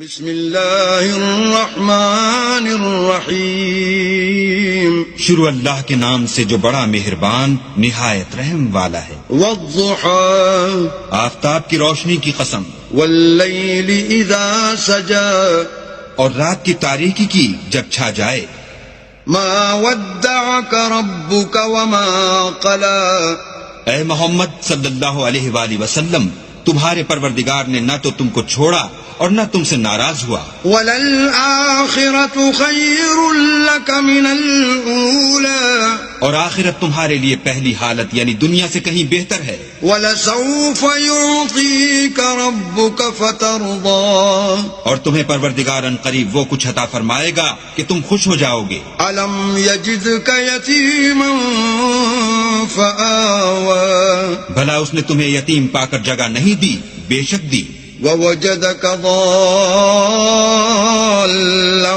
بسم اللہ الرحمن الرحیم شروع اللہ کے نام سے جو بڑا مہربان نہایت رحم والا ہے۔ والضحى آفتاب کی روشنی کی قسم، واللیل اذا سجا اور رات کی تاریکی کی جب چھا جائے۔ ما ودعك ربك وما قلى اے محمد صلی اللہ علیہ وآلہ وسلم، تمہارے پروردگار نے نہ تو تم کو چھوڑا اور نہ تم سے ناراض ہوا۔ وَلَلْآخِرَةُ خَيْرٌ لَكَ مِنَ الْأُولَى اور آخرت تمہارے لیے پہلی حالت یعنی دنیا سے کہیں بہتر ہے۔ وَلَسَوْفَ يُعْطِيكَ رَبُّكَ فَتَرْضَىٰ اور تمہیں پروردگار ان قریب وہ کچھ عطا فرمائے گا کہ تم خوش ہو جاؤ گے۔ أَلَمْ يَجِدْكَ يَتِيمًا فَآوَىٰ بھلا اس نے تمہیں یتیم پا کر جگہ نہیں دی؟ بے شک دی۔ وَوَجَدَكَ ضَالًّا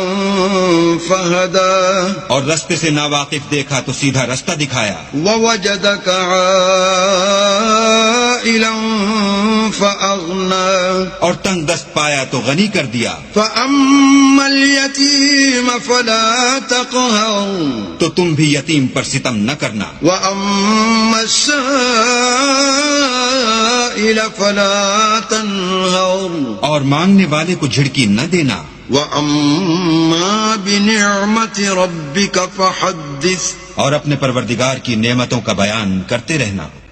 فَهَدَىٰ اور رستے سے ناواقف دیکھا تو سیدھا رستہ دکھایا۔ وَوَجَدَكَ عَائِلًا فَأَغْنَىٰ اور تنگ دست پایا تو غنی کر دیا۔ فَأَمَّا الْيَتِيمَ فَلَا تَقْهَرْ تو تم بھی یتیم پر ستم نہ کرنا۔ وَأَمَّا السَّائِلَ فَلَا تَنْهَرْ اور مانگنے والے کو جھڑکی نہ دینا۔ وَأَمَّا بِنِعْمَةِ رَبِّكَ فَحَدِّثْ اور اپنے پروردگار کی نعمتوں کا بیان کرتے رہنا۔